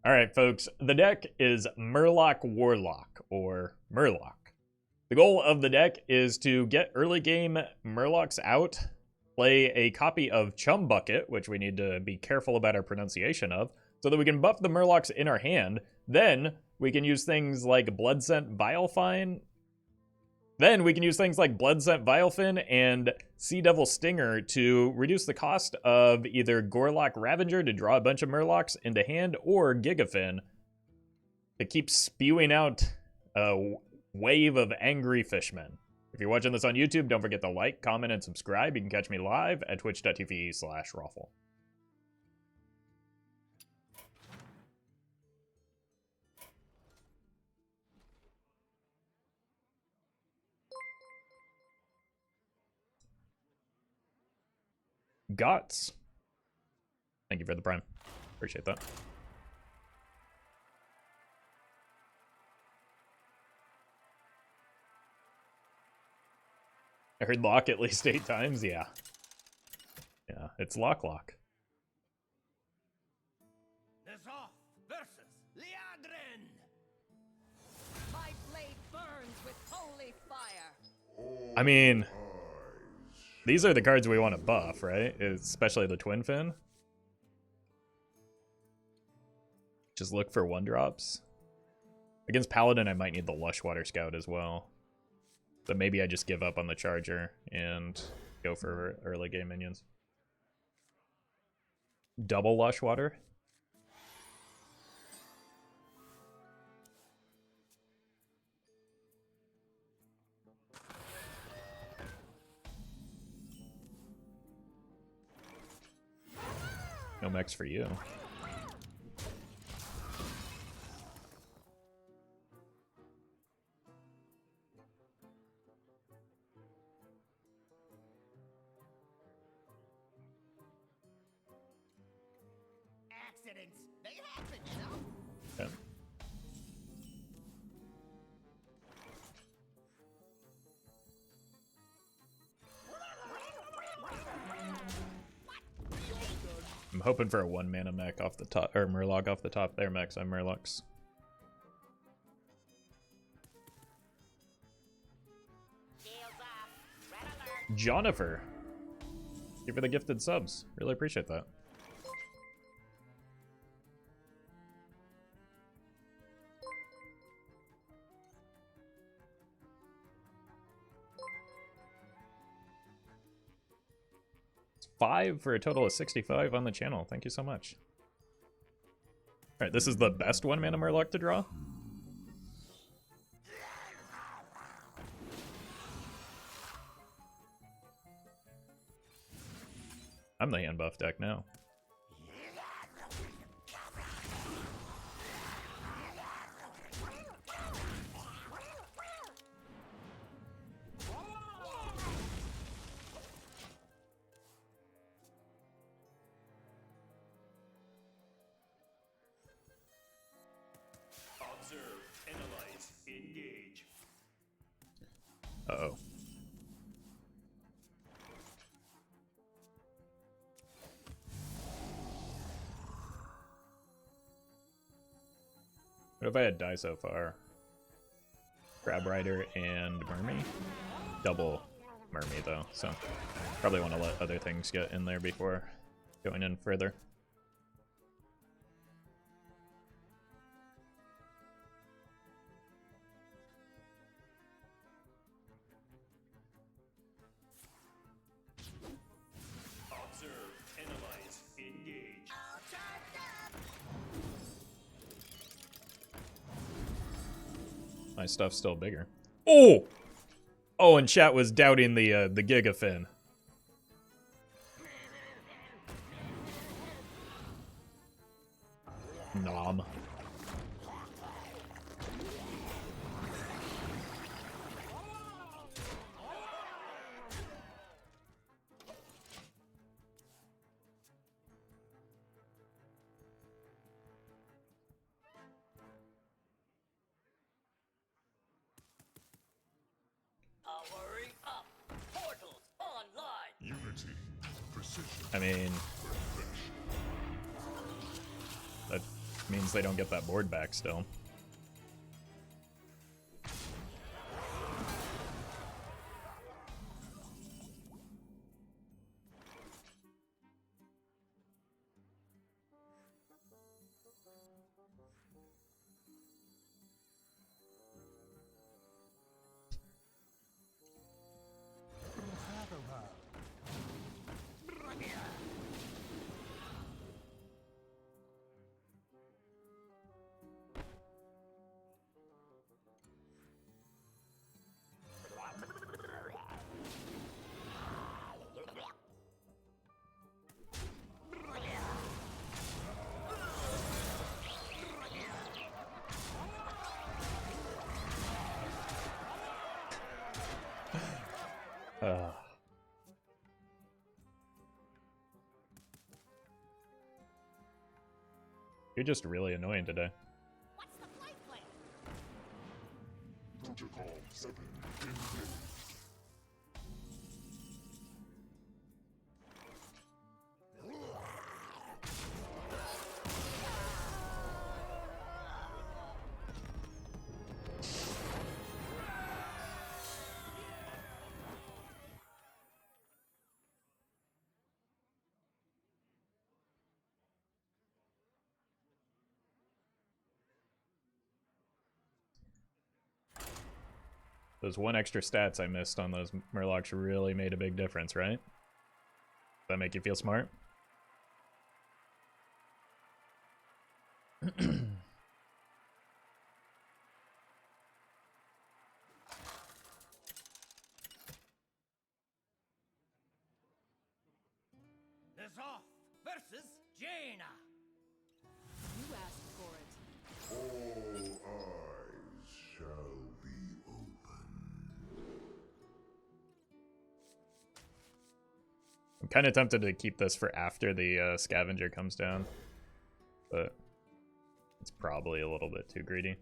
Alright, folks, the deck is Murloc Warlock, or Murloc. The goal of the deck is to get early game Murlocs out, play a copy of Chum Bucket, which we need to be careful about our pronunciation of, so that we can buff the Murlocs in our hand. Then we can use things like Bloodscent Vilefin. Vilefin and Seadevil Stinger to reduce the cost of either Gorloc Ravager to draw a bunch of Murlocs into hand, or Gigafin to keep spewing out a wave of angry fishmen. If you're watching this on YouTube, don't forget to like, comment, and subscribe. You can catch me live at twitch.tv/Roffle. Gots. Thank you for the prime. Appreciate that. I heard lock at least 8 times. Yeah. Yeah, it's lock. Zoff versus Liadrin. My blade burns with holy fire. I mean, these are the cards we want to buff, right? Especially the Twin Fin. Just look for 1-drops. Against Paladin, I might need the Lushwater Scout as well. But maybe I just give up on the Charger and go for early game minions. Double Lushwater. No mechs for you. Accidents, they happen, you know. Okay. I'm hoping for a 1-mana mech off the top, or Murloc off the top there, mechs. I'm Murlocs. Jonifer. Thank you for the gifted subs. Really appreciate that. It's 5 for a total of 65 on the channel. Thank you so much. Alright, this is the best 1-mana Murloc to draw. I'm the hand buff deck now. Observe, analyze, engage. Uh-oh. What if I had die so far? Crabrider and Murmy? Double Murmy though, so probably want to let other things get in there before going in further. Observe, analyze, engage. My stuff's still bigger. Oh! Oh, and chat was doubting the Gigafin. Nom. Powering up. Portals online. Unity, precision. I mean, Means they don't get that board back still. You're just really annoying today. What's the flight plan? Protocol 7 engaged. Those 1 extra stats I missed on those Murlocs really made a big difference, right? Does that make you feel smart? The Zoth versus Jaina. You asked for it. All eyes shall be open. I'm kind of tempted to keep this for after the scavenger comes down, but it's probably a little bit too greedy.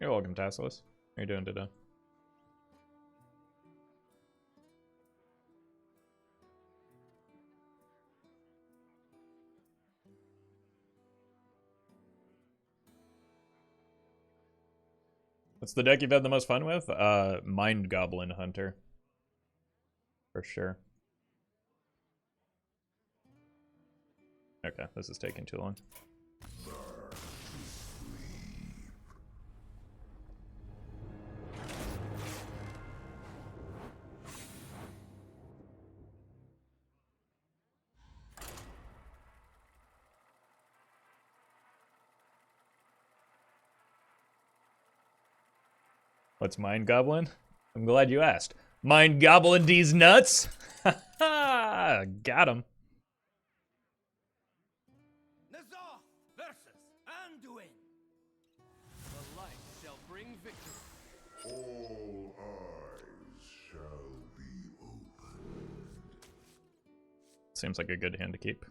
You're welcome, Tasselus. How you doing today? What's the deck you've had the most fun with? Mind Goblin Hunter. For sure. Okay, this is taking too long. What's Mind Goblin? I'm glad you asked. Mind Goblin these nuts? Ha ha! Got him. The Zoth versus Anduin. The light shall bring victory. All eyes shall be opened. Seems like a good hand to keep.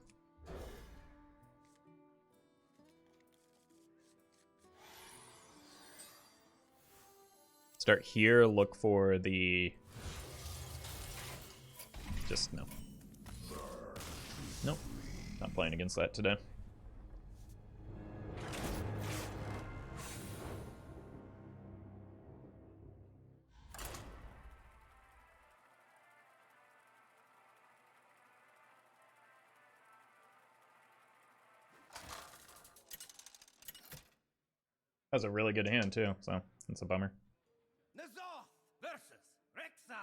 Start here, look for the... Just no. Nope. Not playing against that today. That was a really good hand too, so that's a bummer. The Zoth versus Rexar.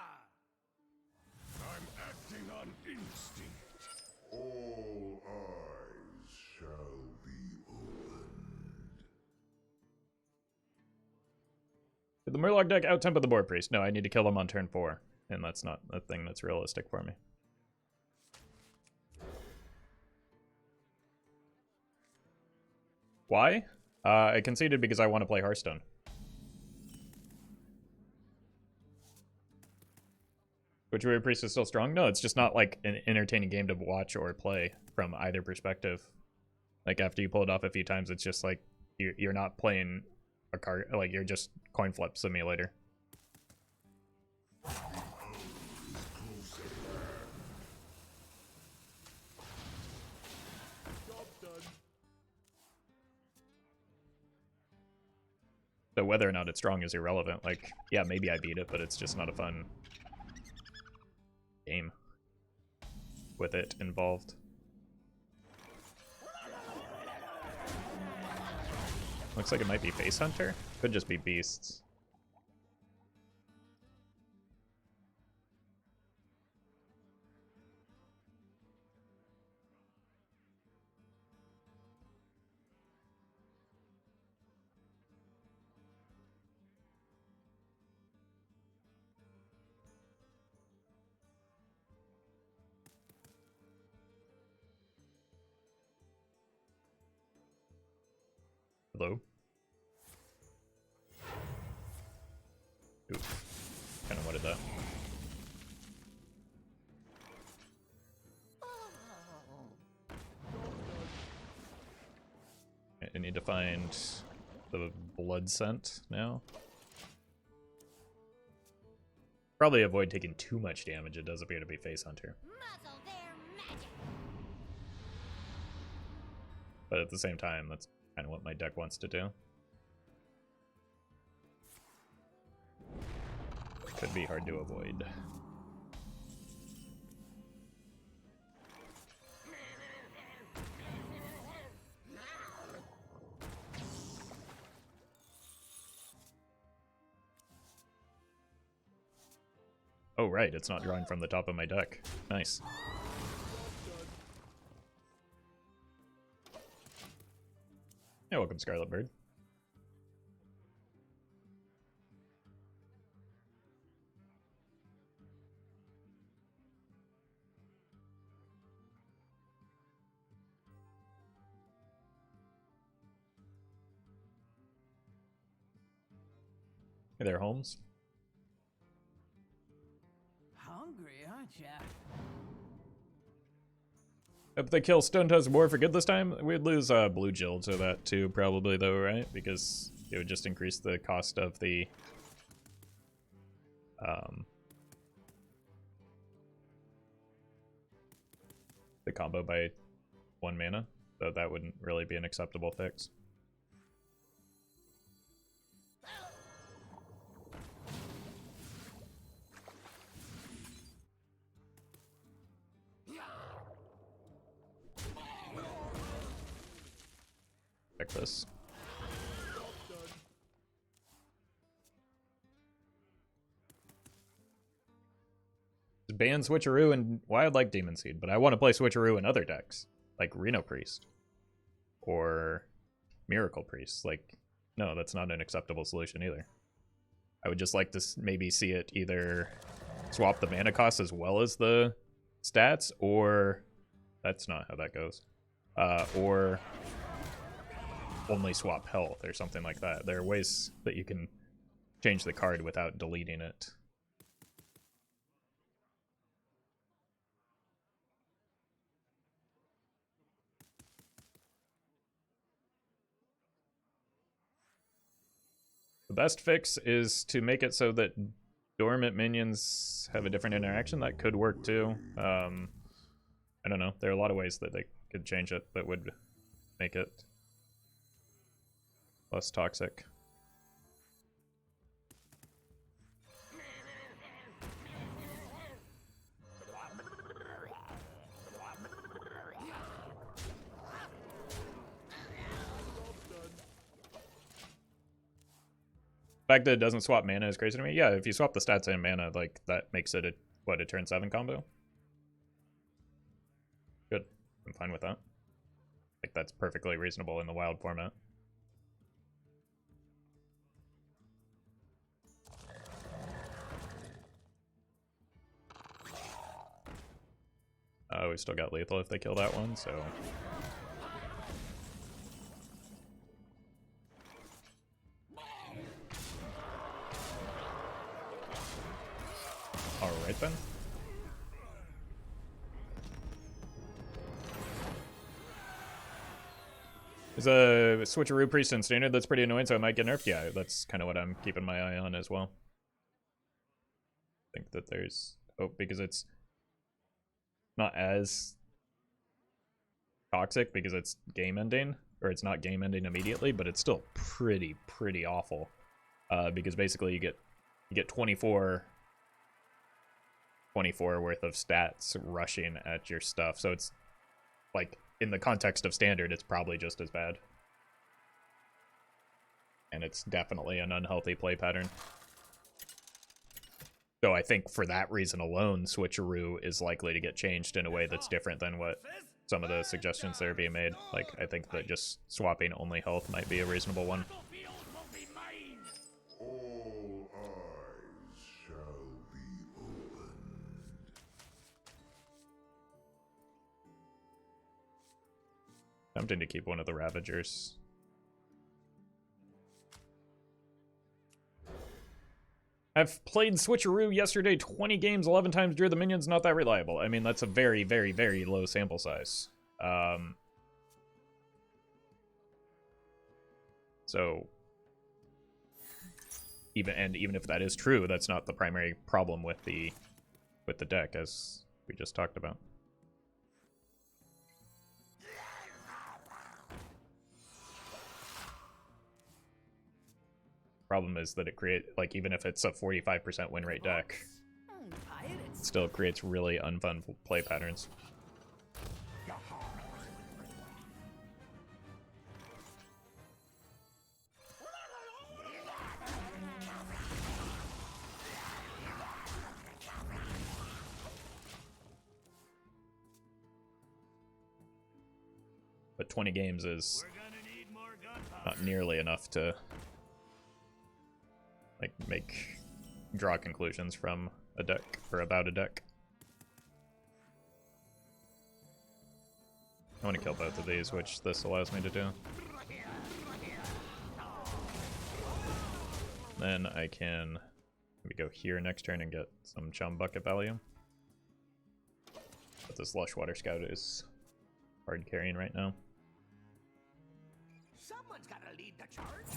I'm acting on instinct. All eyes shall be opened. Did the Murloc deck out-tempo the Board Priest? No, I need to kill him on turn 4, and that's not a thing that's realistic for me. Why? I conceded because I want to play Hearthstone. Witcher Priest is still strong? No, it's just not like an entertaining game to watch or play from either perspective. Like after you pull it off a few times, it's just like you're not playing a card, like you're just coin flip simulator. So whether or not it's strong is irrelevant. Like, yeah, maybe I beat it, but it's just not a fun game with it involved. Looks like it might be Face Hunter. Could just be Beasts. Hello? Ooh, kind of wanted that. I need to find the Bloodscent now. Probably avoid taking too much damage. It does appear to be Face Hunter. Muzzle their magic. But at the same time, that's kind of what my deck wants to do. Could be hard to avoid. Oh right, it's not drawing from the top of my deck. Nice. Yeah, welcome Scarlet Bird. Hey there, Holmes. Hungry, aren't ya? If they kill Stone Toes War for good this time, we'd lose Bloodscent to that too, probably though, right? Because it would just increase the cost of the combo by 1 mana, so that wouldn't really be an acceptable fix. Check this. Ban Switcheroo and well, I'd like Demon Seed, but I want to play Switcheroo in other decks, like Reno Priest or Miracle Priest. Like, no, that's not an acceptable solution either. I would just like to maybe see it either swap the mana cost as well as the stats, or that's not how that goes. Or only swap health or something like that. There are ways that you can change the card without deleting it. The best fix is to make it so that dormant minions have a different interaction. That could work too. I don't know. There are a lot of ways that they could change it that would make it less toxic. The fact that it doesn't swap mana is crazy to me. Yeah, if you swap the stats and mana, like, that makes it a turn 7 combo? Good. I'm fine with that. Like, that's perfectly reasonable in the wild format. We still got lethal if they kill that one, so... Alright then. There's a switcheroo priest in standard that's pretty annoying, so it might get nerfed. Yeah, that's kind of what I'm keeping my eye on as well. I think that there's hope because it's not as toxic because it's game ending, or it's not game ending immediately, but it's still pretty awful. Because basically you get 24 worth of stats rushing at your stuff, so it's like in the context of standard, it's probably just as bad. And it's definitely an unhealthy play pattern. So I think for that reason alone, switcheroo is likely to get changed in a way that's different than what some of the suggestions that are being made. Like, I think that just swapping only health might be a reasonable one. All eyes shall be opened. Tempting to keep one of the Ravagers. I've played switcheroo yesterday 20 games, 11 times, drew the minions, not that reliable. I mean, that's a very low sample size. So, even if that is true, that's not the primary problem with the deck, as we just talked about. Problem is that it like, even if it's a 45% win rate deck, it still creates really unfun play patterns. But 20 games is not nearly enough to like draw conclusions from a deck or about a deck. I want to kill both of these, which this allows me to do. Then I can maybe go here next turn and get some Chum Bucket value. But this Lushwater Scout is hard carrying right now. Someone's gotta lead the charge.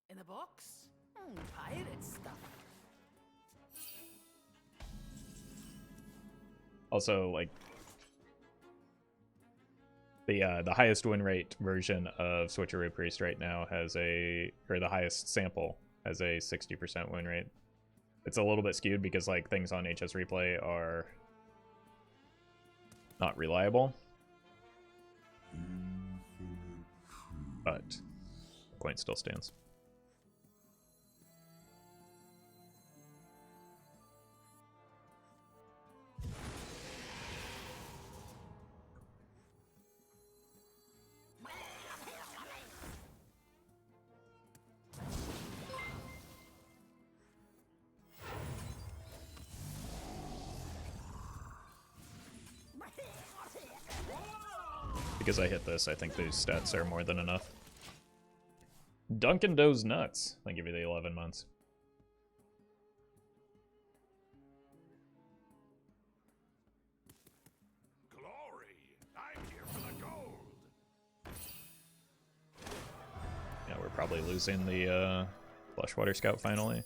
In the box? Pirate stuff. Also, like, the highest win rate version of Switcheroo Priest right now has the highest sample has a 60% win rate. It's a little bit skewed because, like, things on HS Replay are not reliable. But the point still stands. Because I hit this, I think those stats are more than enough. Dunkin' Doe's nuts. Thank you for the 11 months. Glory! I'm here for the gold! Yeah, we're probably losing the Lushwater Scout finally.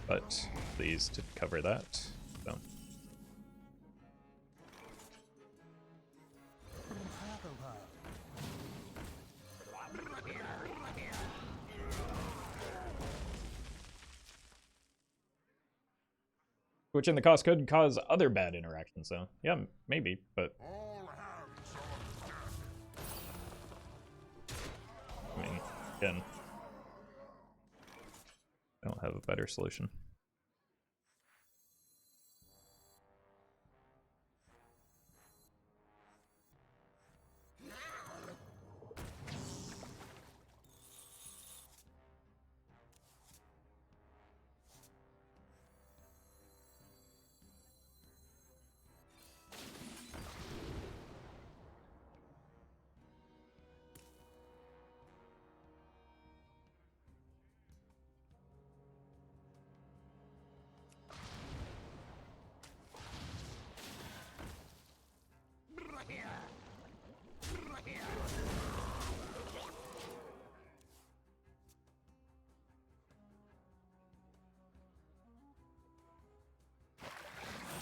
But please to cover that. So. Which in the cost could cause other bad interactions, so yeah, maybe, but I mean, again, I don't have a better solution.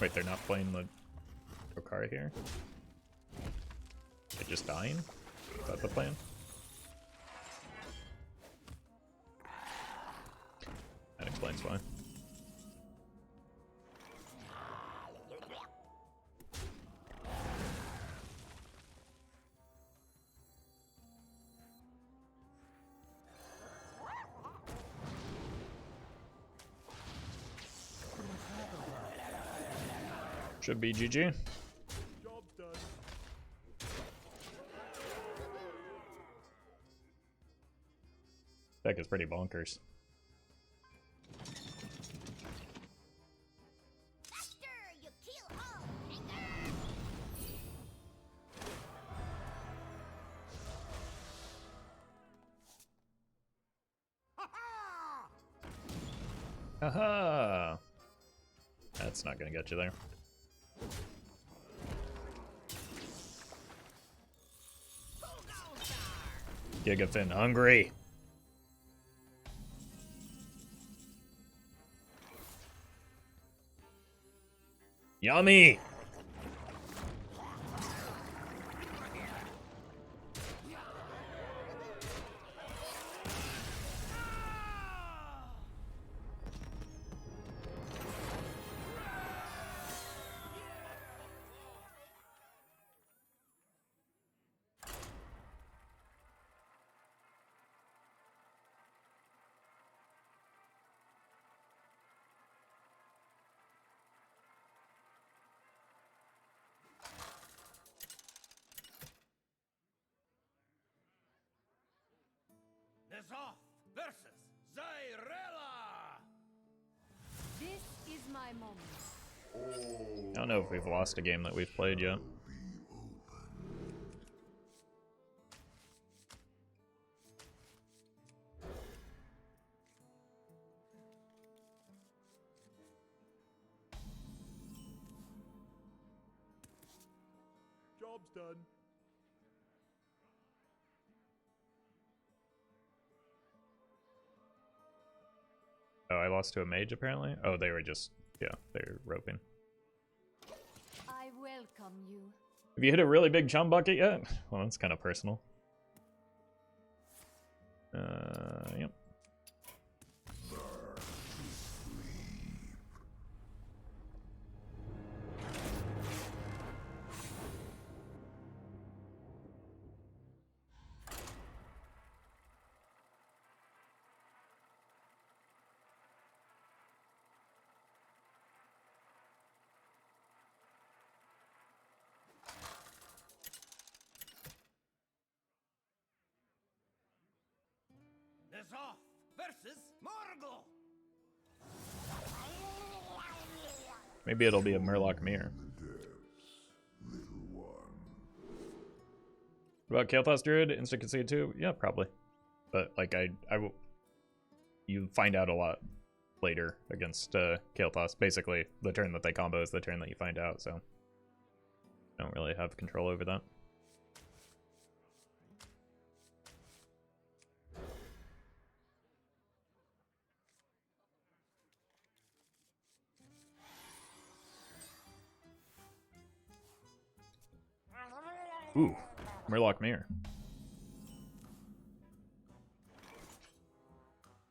Wait, they're not playing the Rokari here? They're just dying? Is that the plan? That explains why. Should be GG. Job done. Deck is pretty bonkers. Faster, you kill all, finger. Haha! That's not gonna get you there. Gigafin hungry. Yummy! Zoff versus Zyrella! This is my moment. I don't know if we've lost a game that we've played yet. Job's done. Oh, I lost to a mage apparently? Oh, they were just, yeah, they were roping. I welcome you. Have you hit a really big chum bucket yet? Well, that's kind of personal. Yep. Zoff versus Morgul! Maybe it'll be a Murloc mirror. What about Kael'thas Druid? Instant concede too? Yeah, probably. But like you find out a lot later against Kael'thas. Basically, the turn that they combo is the turn that you find out, so I don't really have control over that. Ooh, Murloc mirror.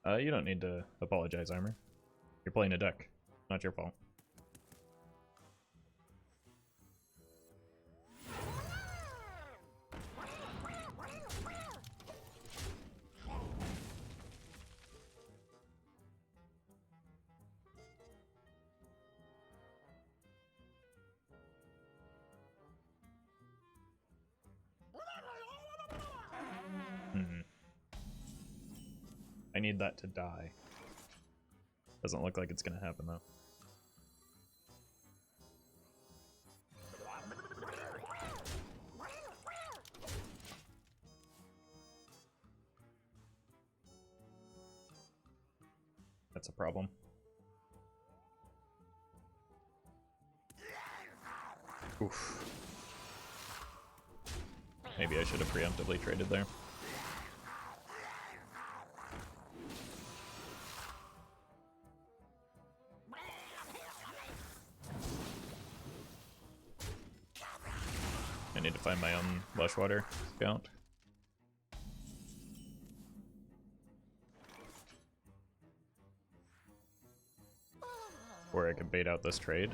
You don't need to apologize, Armor. You're playing a deck. Not your fault. I need that to die. Doesn't look like it's gonna happen though. That's a problem. Oof. Maybe I should have preemptively traded there. I need to find my own Lushwater Scout. Or I could bait out this trade.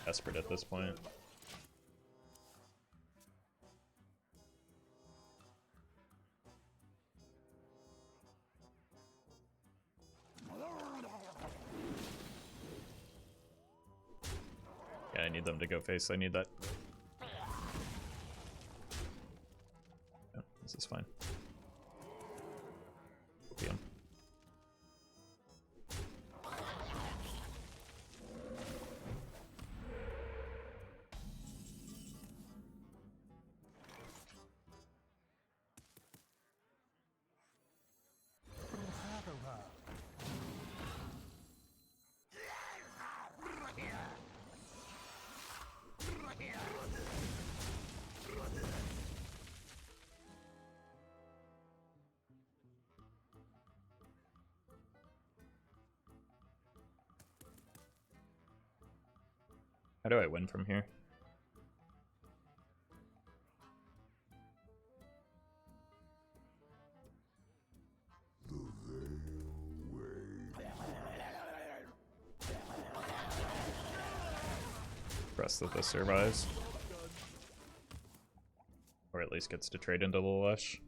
Desperate at this point. Yeah, I need them to go face. I need that. Yeah, this is fine. Opium. How do I win from here? Trust that this survives. Or at least gets to trade into the Lush.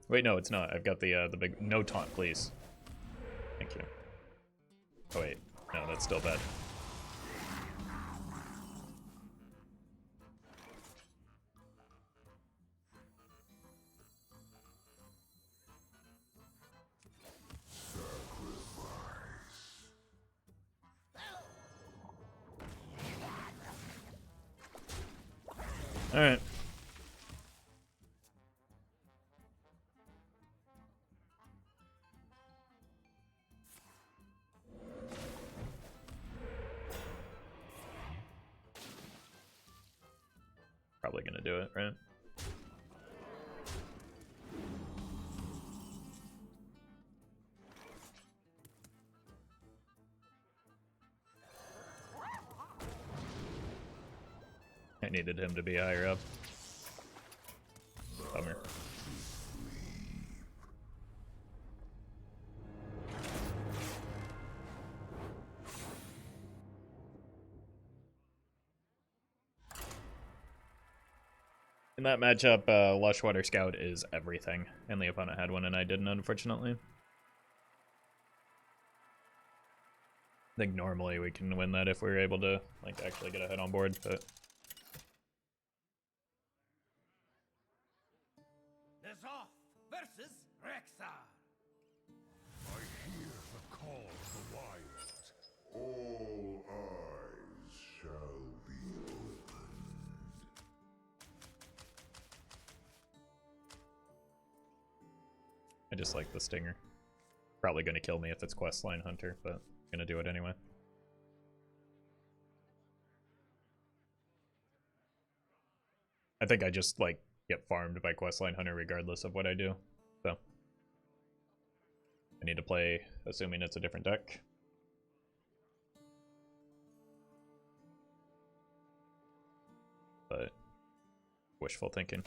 Wait, no, it's not. I've got the big no taunt, please. Thank you. Oh wait, no, that's still bad. All right. Probably gonna do it, right? I needed him to be higher up. Bummer. In that matchup, Lushwater Scout is everything, and the opponent had one and I didn't, unfortunately. I think normally we can win that if we were able to like actually get a hit on board, but Zoth versus Rexar. I hear the call of the wild. All eyes shall be opened. I just like the Stinger. Probably gonna kill me if it's Questline Hunter, but gonna do it anyway. I think I just like get farmed by Questline Hunter regardless of what I do. So I need to play assuming it's a different deck. But wishful thinking.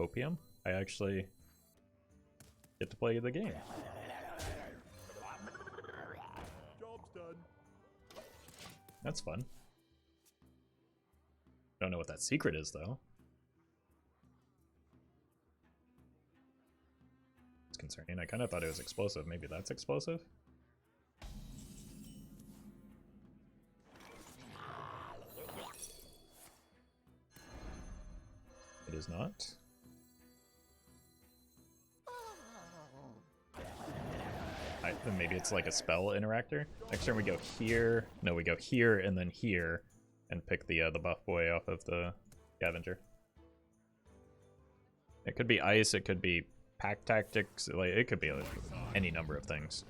Opium? I actually get to play the game. Job's done. That's fun. Don't know what that secret is, though. It's concerning. I kind of thought it was explosive. Maybe that's explosive? It is not. Then maybe it's like a spell interactor. Next turn we go here. No, we go here and then here, and pick the buff boy off of the scavenger. It could be ice. It could be pack tactics. Like it could be any number of things.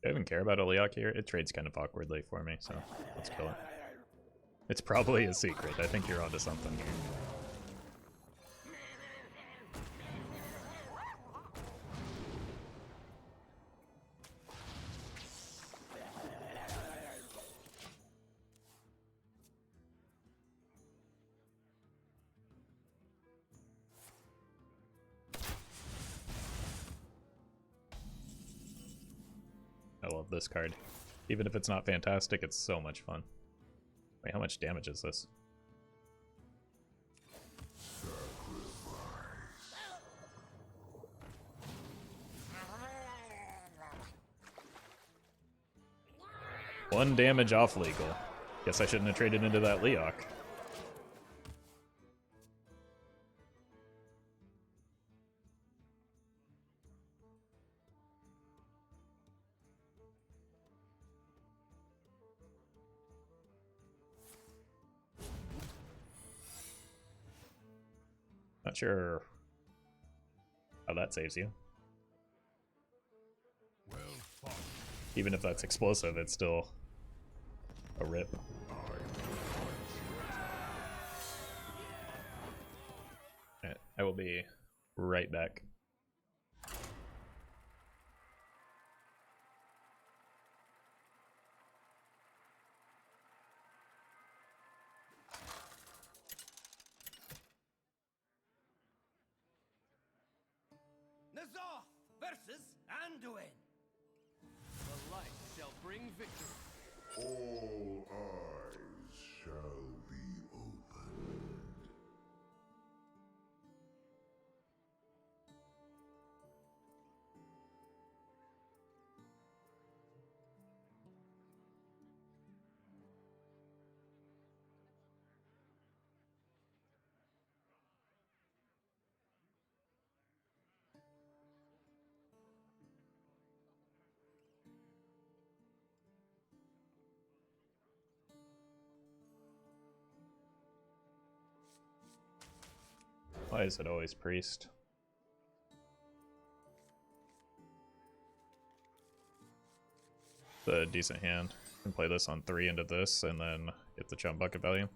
Do I even care about a Leok here? It trades kind of awkwardly for me, so let's kill it. It's probably a secret. I think you're onto something here. I love this card. Even if it's not fantastic, it's so much fun. Wait, how much damage is this? One damage off legal. Guess I shouldn't have traded into that Leok. Not sure how that saves you. Well fought. Even if that's explosive, it's still a rip. Alright, I will be right back. Nazoth versus Anduin. The light shall bring victory. All eyes shall be opened. Why is it always priest? It's a decent hand. You can play this on 3 into this and then get the Chum Bucket value.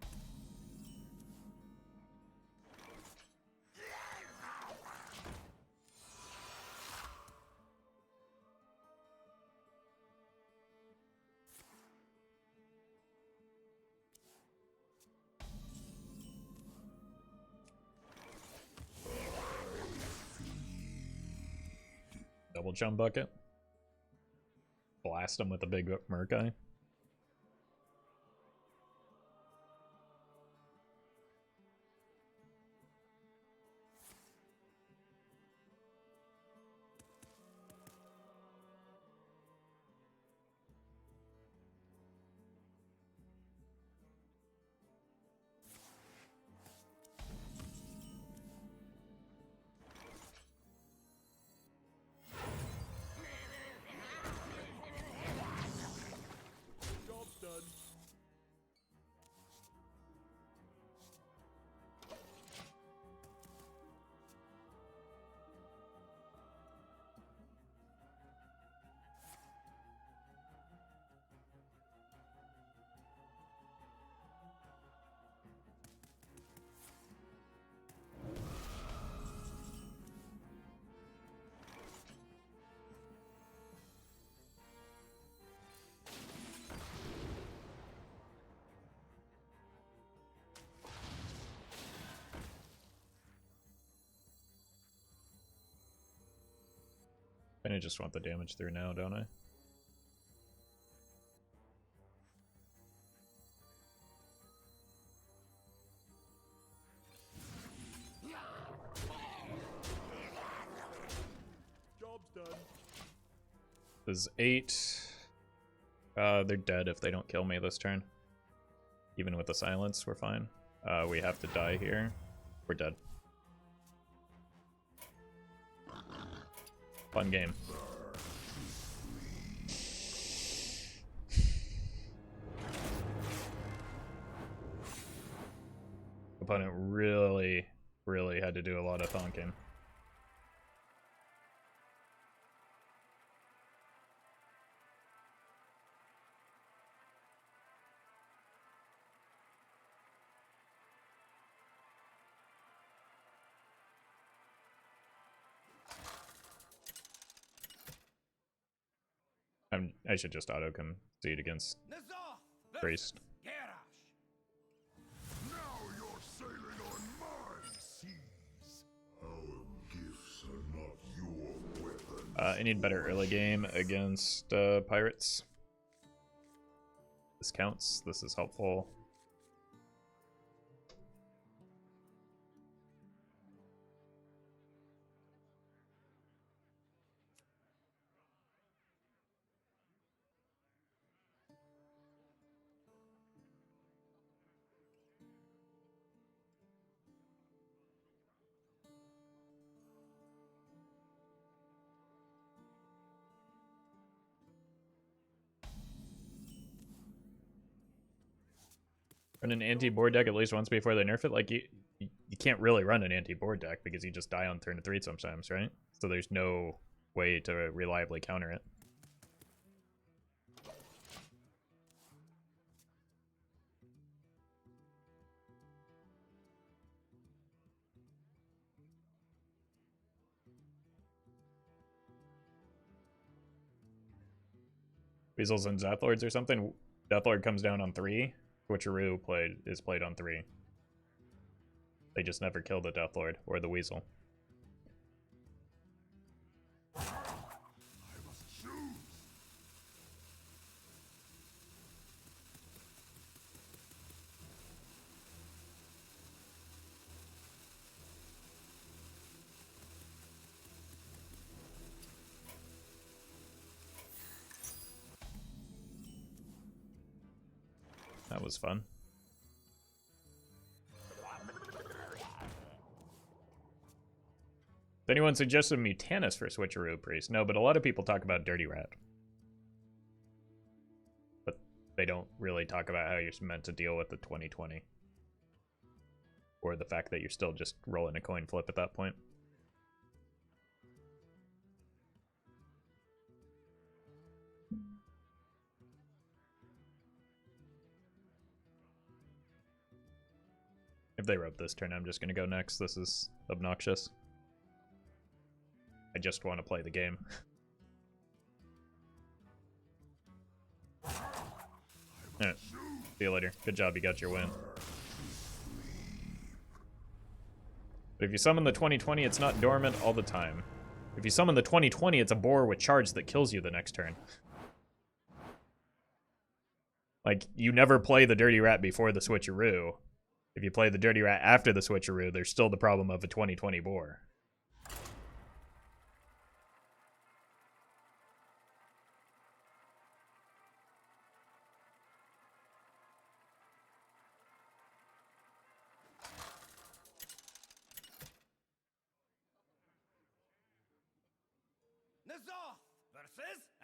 Double Chum Bucket. Blast him with a big Murk-Eye. Kinda just want the damage through now, don't I? Job's done. This is 8. They're dead if they don't kill me this turn. Even with the silence, we're fine. We have to die here. We're dead. Fun game. Opponent really had to do a lot of thonking. I should just auto concede against Priest. Now you're sailing on my seas. Our gifts are not your weapons. I need better early game against pirates. This counts. This is helpful. Run an anti-board deck at least once before they nerf it. Like, you can't really run an anti-board deck because you just die on turn 3 sometimes, right? So there's no way to reliably counter it. Weasels and Deathlords or something. Deathlord comes down on 3. Switcheroo is played on 3. They just never kill the Deathlord or the Weasel. I must choose. That was fun. If anyone suggested Mutanus for Switcheroo Priest, no, but a lot of people talk about Dirty Rat. But they don't really talk about how you're meant to deal with the 2020. Or the fact that you're still just rolling a coin flip at that point. If they rope this turn, I'm just going to go next. This is obnoxious. I just want to play the game. Alright. See you later. Good job, you got your win. But if you summon the 2020, it's not dormant all the time. If you summon the 2020, it's a boar with charge that kills you the next turn. Like, you never play the Dirty Rat before the Switcheroo. If you play the Dirty Rat after the Switcheroo, there's still the problem of a 2020 boar.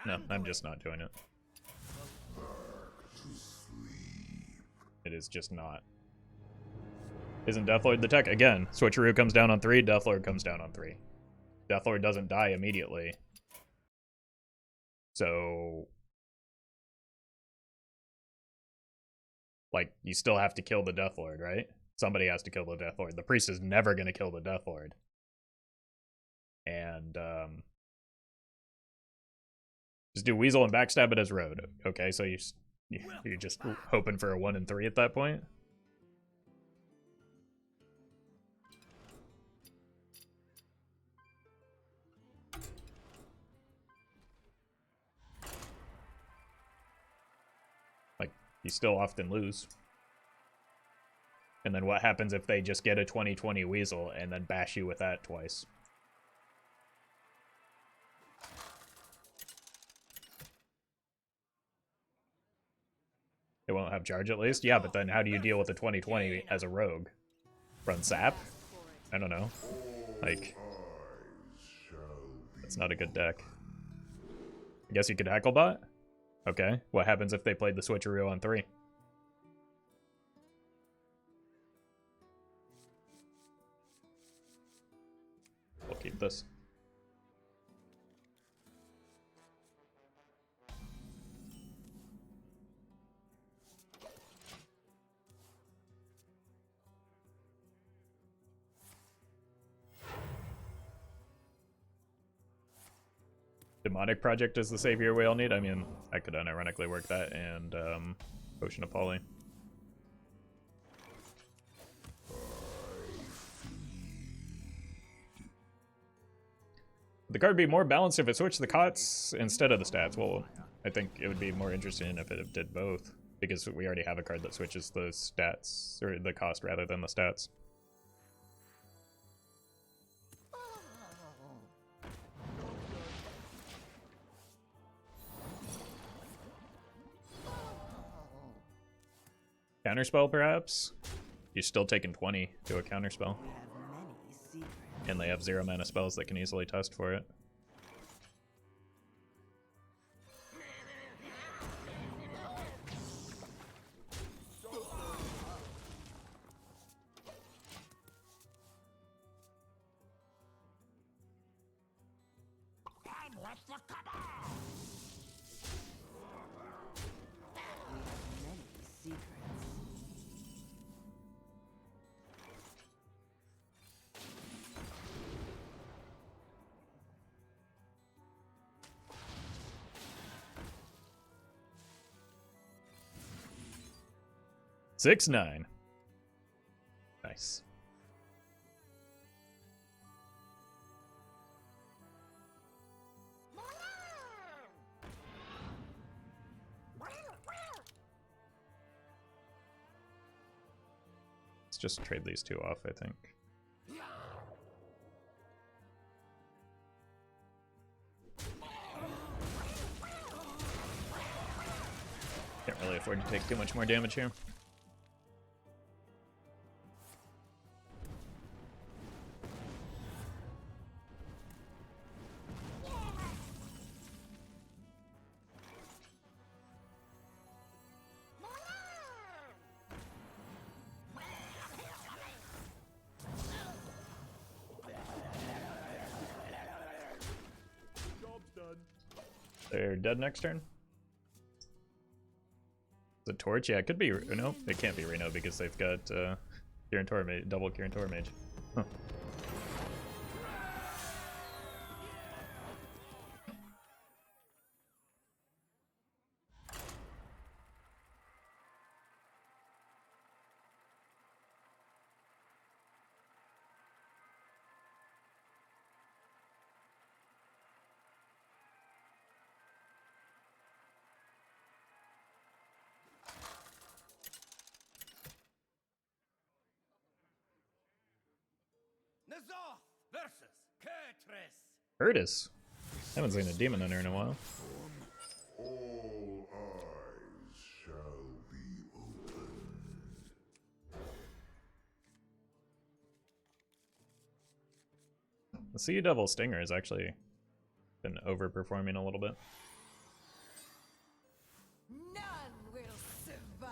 No, I'm just not doing it. It is just not. Isn't Deathlord the tech? Again, Switcheroo comes down on 3, Deathlord comes down on 3. Deathlord doesn't die immediately. So... like, you still have to kill the Deathlord, right? Somebody has to kill the Deathlord. The priest is never going to kill the Deathlord. And, just do Weasel and backstab it as Road. Okay, so you're just hoping for a 1 and 3 at that point? You still often lose. And then what happens if they just get a 20/20 Weasel and then bash you with that twice? It won't have charge at least? Yeah, but then how do you deal with the 20/20 as a rogue? Run sap? I don't know. Like, that's not a good deck. I guess you could Hecklebot? Okay, what happens if they played the switcheroo on 3? We'll keep this. Demonic Project is the savior we all need. I mean, I could unironically work that and Potion of Poly. The card would be more balanced if it switched the cots instead of the stats. Well, I think it would be more interesting if it did both, because we already have a card that switches the stats, or the cost rather than the stats. Counterspell, perhaps? You're still taking 20 to a counterspell. And they have 0 mana spells that can easily test for it. Six, 9. Nice. Let's just trade these two off, I think. Can't really afford to take too much more damage here. They're dead next turn. The torch, yeah, it could be. No, it can't be Reno because they've got Kirin Mage, double Kirin Mage. Huh. Nazoth versus Kurtress. Curtis. Haven't seen a demon hunter in a while. All eyes shall be opened. The Seadevil Stinger has actually been overperforming a little bit. None will survive.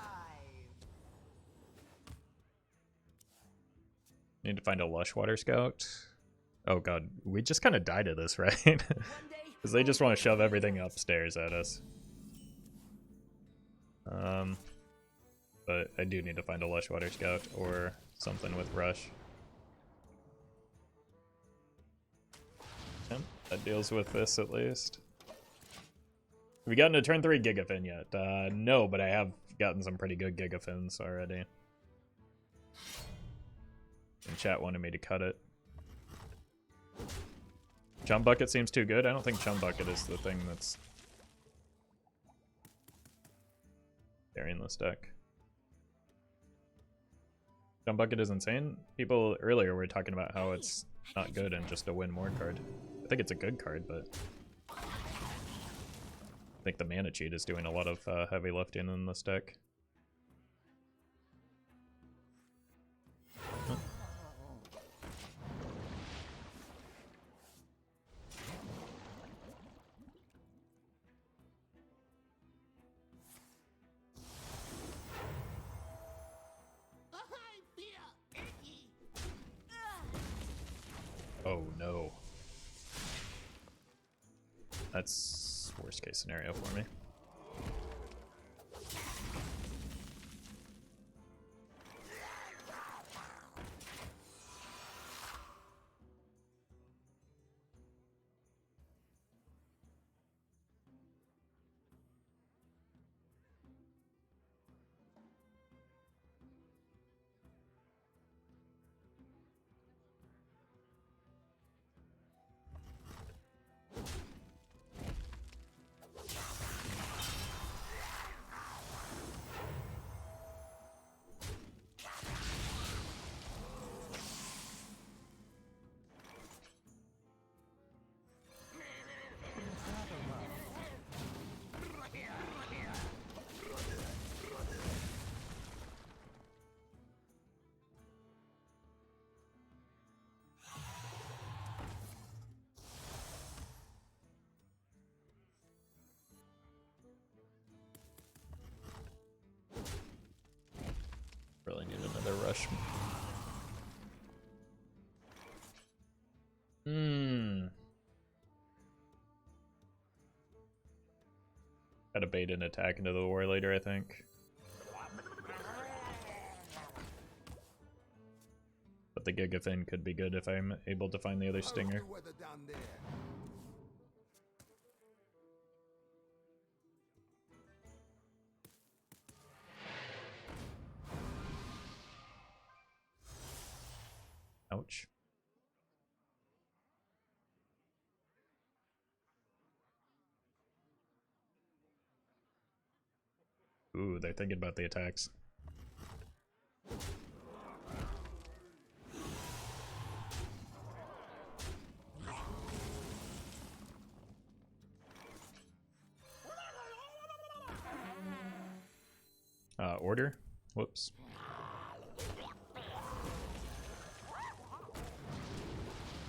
Need to find a Lushwater Scout. Oh god, we just kind of died to this, right? Because they just want to shove everything upstairs at us. But I do need to find a Lushwater Scout or something with Rush. Yep, that deals with this at least. Have we gotten to turn 3 Gigafin yet? No, but I have gotten some pretty good Gigafins already. And chat wanted me to cut it. Chum Bucket seems too good. I don't think Chum Bucket is the thing that's... Carrying this deck. Chum Bucket is insane. People earlier were talking about how it's not good and just a win more card. I think it's a good card, but I think the mana cheat is doing a lot of heavy lifting in this deck. Oh no. That's worst case scenario for me. Really need another rush. Gotta bait an attack into the Warleader, I think. But the Gigafin could be good if I'm able to find the other Stinger. Ouch. Ooh, they're thinking about the attacks. Order? Whoops.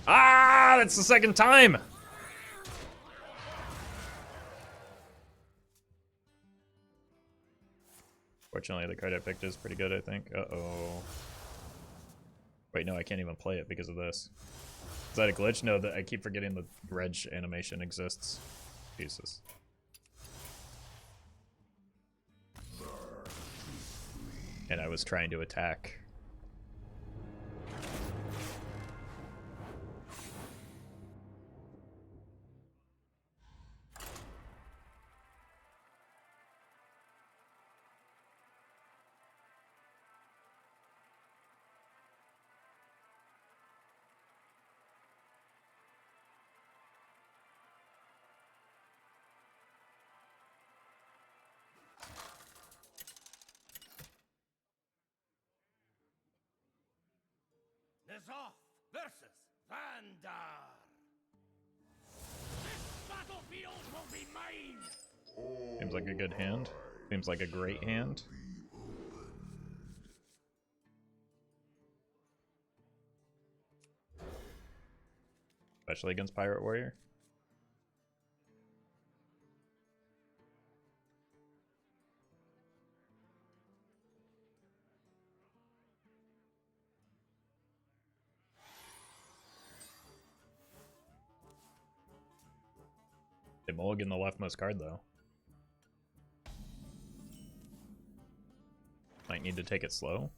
Ah, that's the second time! Fortunately, the card I picked is pretty good, I think. Uh-oh. Wait, no, I can't even play it because of this. Is that a glitch? No, I keep forgetting the reg animation exists. Jesus. And I was trying to attack. Zoth versus Vandar. This battlefield will be mine. Seems like a good hand. Seems like a great hand. Especially against Pirate Warrior. They mulligan the leftmost card, though. Might need to take it slow.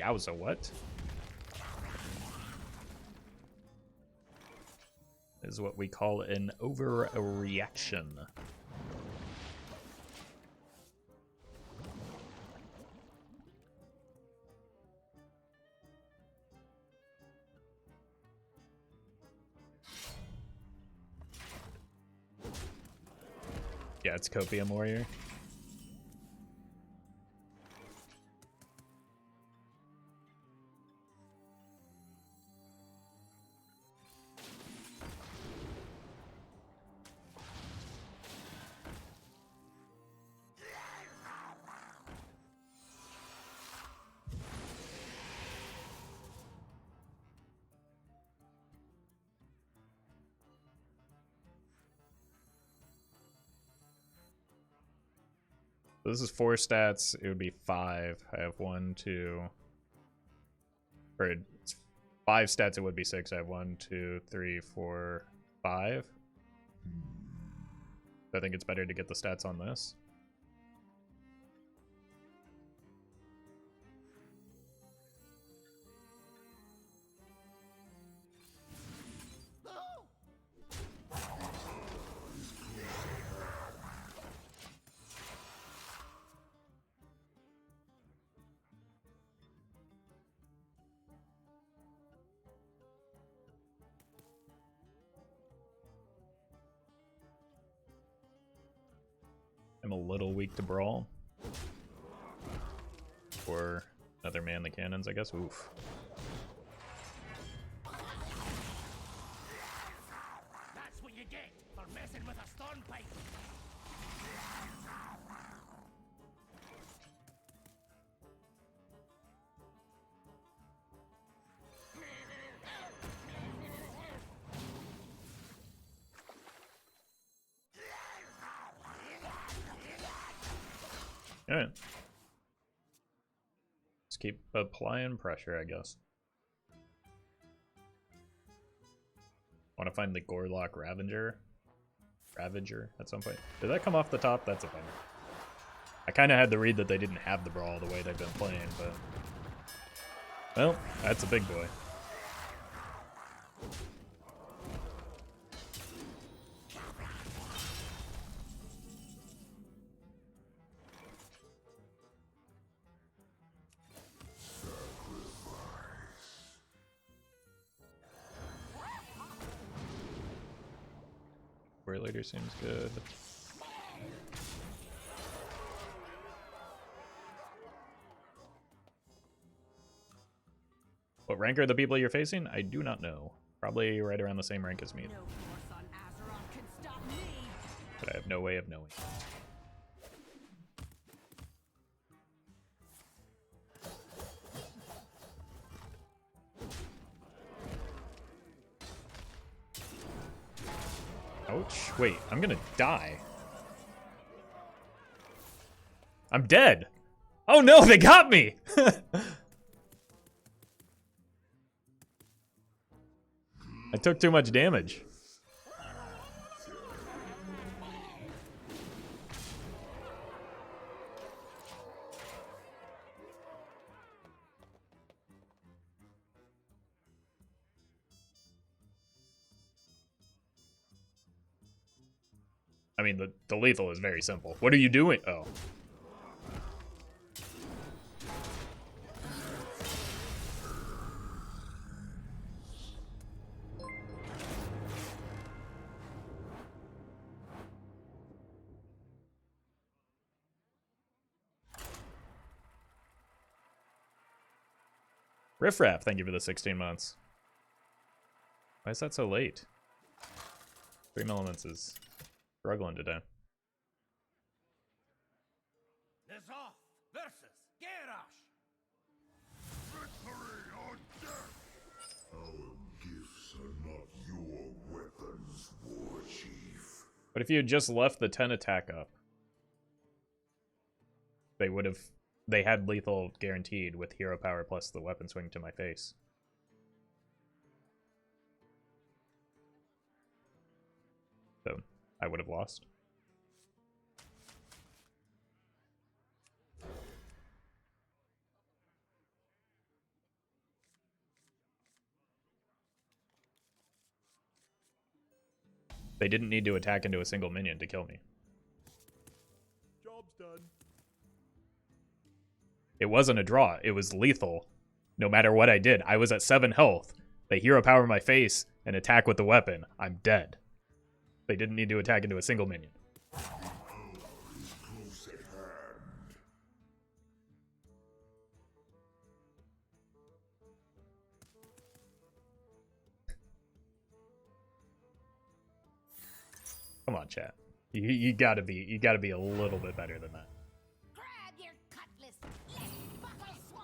Yowza, what? Is what we call an overreaction. Yeah, it's Copium Warrior. So this is 4 stats. It would be 5. I have 1, 2. Or it's 5 stats. It would be 6. I have 1, 2, 3, 4, 5. I think it's better to get the stats on this. I'm a little weak to brawl. Or another man the cannons, I guess. Oof. That's what you get for messing with a stone pipe. Alright. Just keep applying pressure, I guess. Want to find the Gorloc Ravager at some point. Did that come off the top? That's a bummer. I kind of had to read that they didn't have the brawl the way they've been playing, but... Well, that's a big boy. Warleader seems good. What rank are the people you're facing? I do not know. Probably right around the same rank as me. No force on Azsharan can stop me. But I have no way of knowing. Ouch. Wait, I'm gonna die. I'm dead. Oh no, they got me! I took too much damage. I mean, the lethal is very simple. What are you doing? Oh. Riffraff, thank you for the 16 months. Why is that so late? 3 elements is struggling today. Nazov versus Garrosh. Victory or death! Our gifts are not your weapons, War Chief. But if you had just left the 10 attack up, they would have... They had lethal guaranteed with hero power plus the weapon swing to my face. So, I would have lost. They didn't need to attack into a single minion to kill me. Job's done. It wasn't a draw. It was lethal. No matter what I did. I was at 7 health. They hero power my face and attack with the weapon. I'm dead. They didn't need to attack into a single minion. Close at hand. Come on, chat. You gotta be a little bit better than that. Grab your cutlass. Let's buckle swan.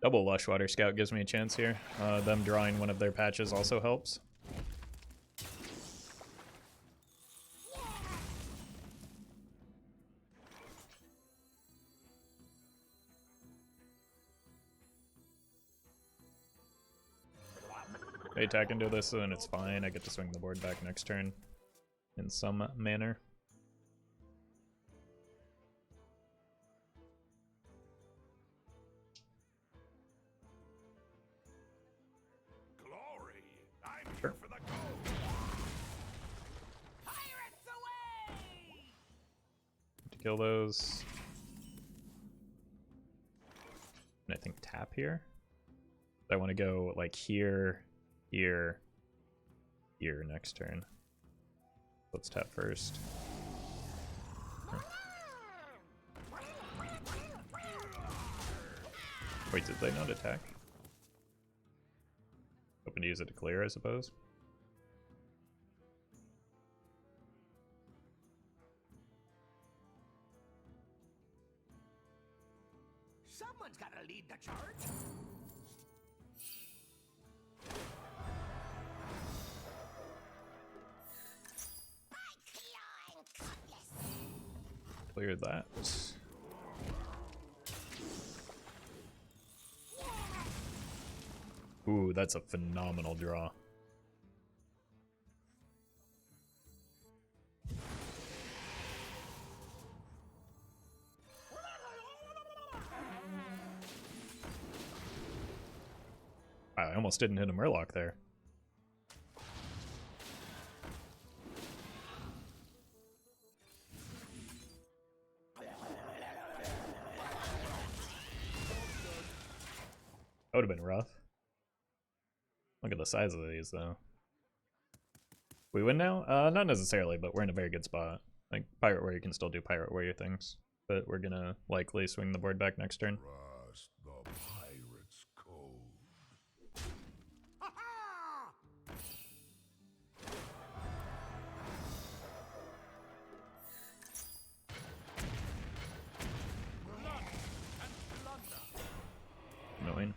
Double Lushwater Scout gives me a chance here. Them drawing one of their patches also helps. They attack into this and it's fine. I get to swing the board back next turn in some manner. Glory! I'm here for the gold! Pirates away! To kill those. And I think tap here. I want to go like here, here, here next turn. Let's tap first. Wait, did they not attack? Hoping to use it to clear, I suppose. Someone's gotta lead the charge. Clawing cutlass. Clear that. Ooh, that's a phenomenal draw. Wow, I almost didn't hit a Murloc there. That would have been rough. Look at the size of these, though. We win now? Not necessarily, but we're in a very good spot. Like, Pirate Warrior can still do Pirate Warrior things. But we're gonna likely swing the board back next turn. Trust the pirate's code. Ha-ha! Blood and plunder. Annoying.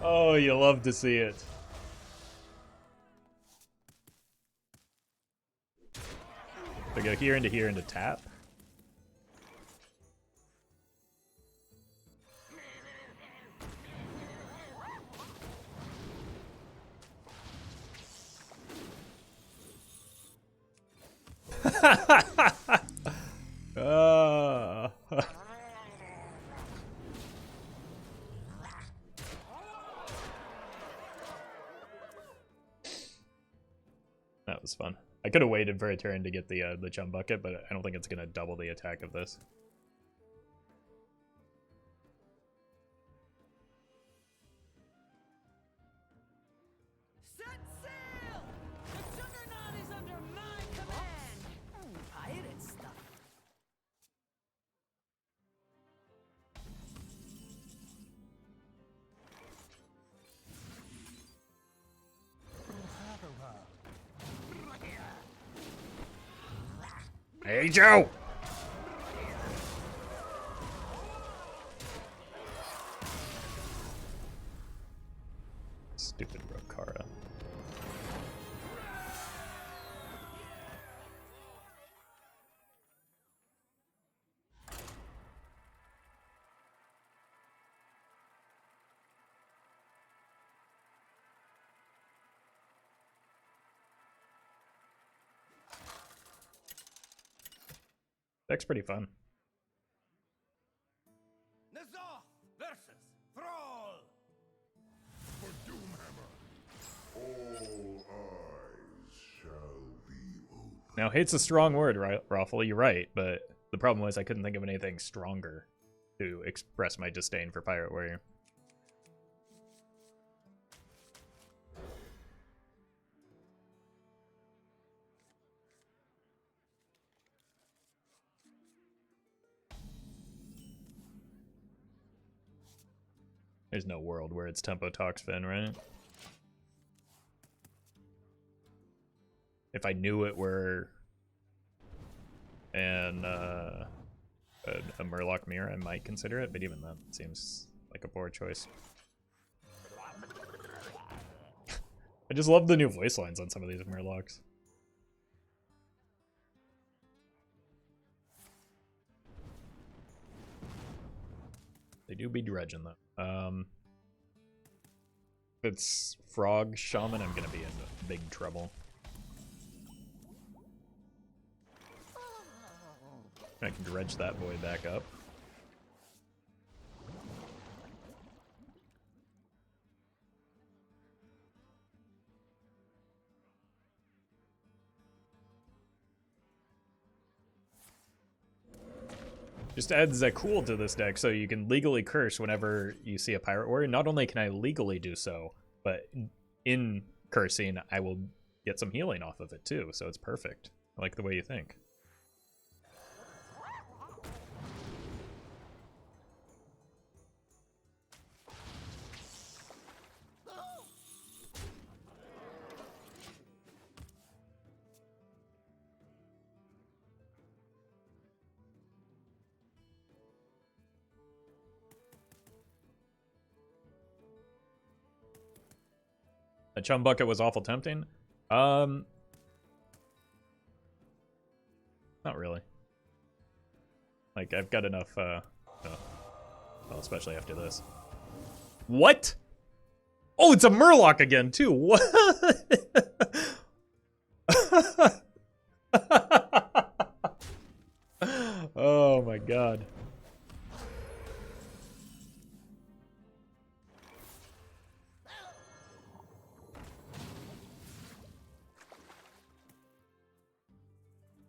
Oh, you love to see it. So go here into tap. That was fun. I could have waited for a turn to get the Chum Bucket, but I don't think it's gonna double the attack of this. Set sail! The Juggernaut is under my command! Pirate stuff. Hey, Joe! Stupid Rokara. Deck's pretty fun. Nazoth versus Thrall. For Doomhammer. All eyes shall be open. Now, hate's a strong word, right, Roffle? You're right, but the problem was I couldn't think of anything stronger to express my disdain for Pirate Warrior. There's no world where it's tempo Toxfin, right? If I knew it were a Murloc mirror, I might consider it, but even that seems like a poor choice. I just love the new voice lines on some of these Murlocs. They do be dredging though. If it's Frog Shaman, I'm gonna be in big trouble. I can dredge that boy back up. Just adds a cool to this deck, so you can legally curse whenever you see a Pirate Warrior. Not only can I legally do so, but in cursing, I will get some healing off of it too, so it's perfect. I like the way you think. A Chum Bucket was awful tempting. Not really. Like, I've got enough, well, especially after this. What? Oh, it's a Murloc again, too. What? Oh my god.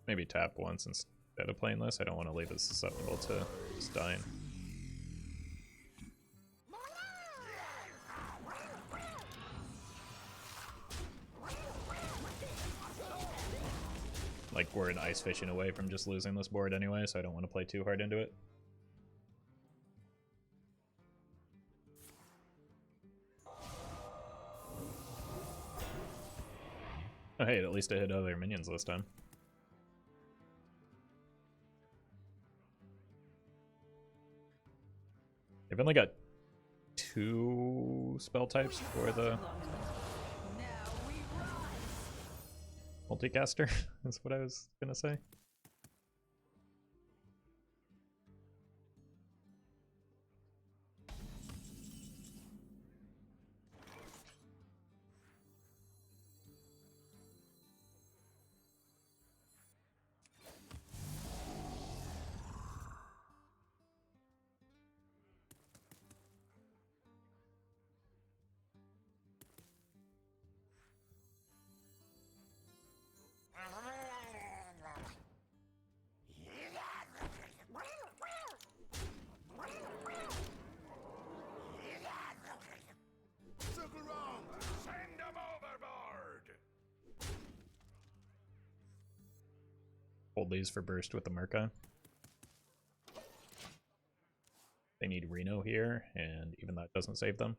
Maybe tap once instead of playing this. I don't want to leave it susceptible to just dying. Like, we're an ice fishing away from just losing this board anyway, so I don't want to play too hard into it. Oh hey, at least I hit other minions this time. I've only got 2 spell types for the multicaster. That's what I was gonna say. hold these for burst with the Murk-Eye. They need Reno here, and even that doesn't save them.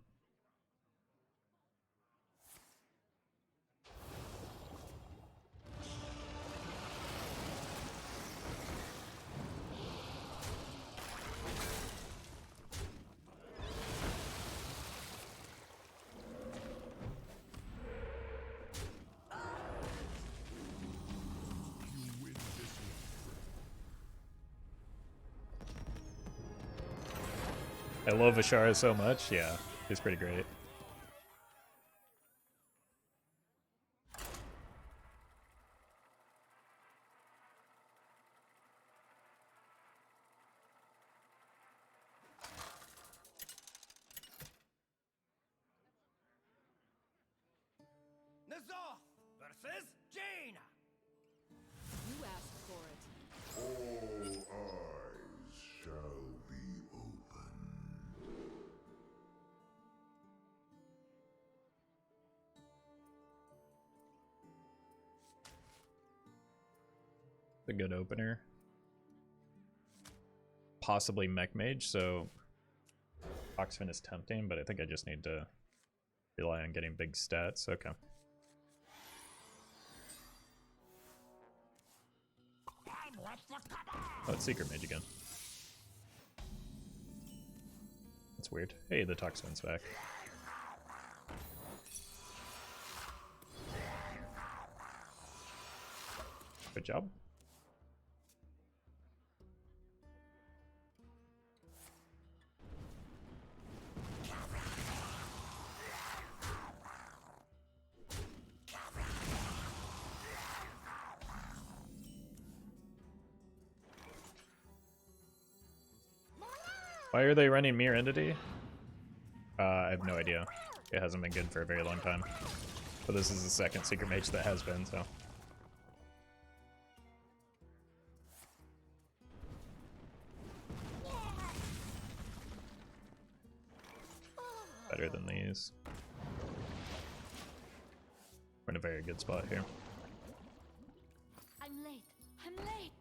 I love Azsharan so much. Yeah, he's pretty great. Nazoth versus Jaina. You asked for it. All eyes shall be open. A good opener. Possibly Mech Mage, so Toxfin is tempting, but I think I just need to rely on getting big stats. Okay. Oh, it's Secret Mage again. That's weird. Hey, the Toxfin's back. Good job. Why are they running Mirror Entity? I have no idea. It hasn't been good for a very long time. But this is the second Secret Mage that has been, so. Better than these. We're in a very good spot here. I'm late. I'm late.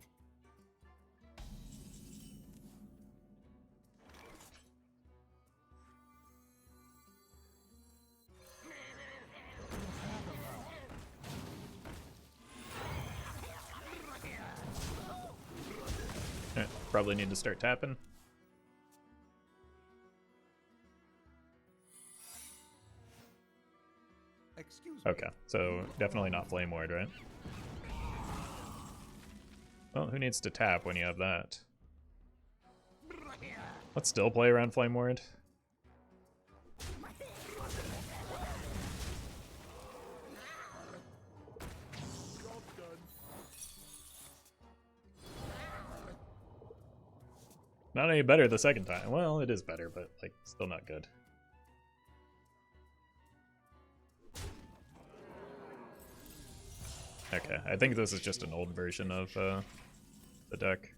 Probably need to start tapping. Excuse me. Okay, so definitely not Flame Ward, right? Well, who needs to tap when you have that? Let's still play around Flame Ward. Not any better the second time. Well, it is better, but like still not good. Okay, I think this is just an old version of the deck.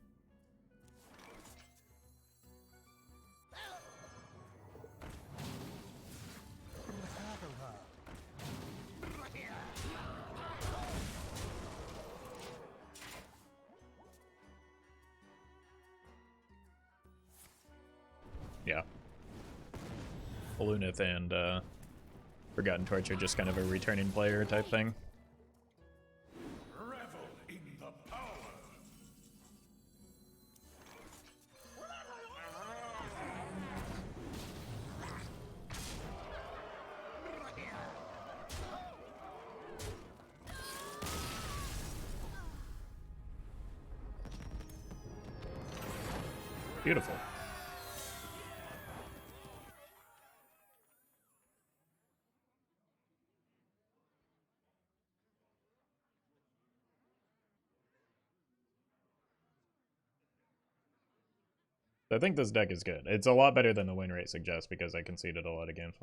Yeah. Lunith and Forgotten Torch are just kind of a returning player type thing. Revel in the power. Beautiful. I think this deck is good. It's a lot better than the win rate suggests because I conceded a lot of games.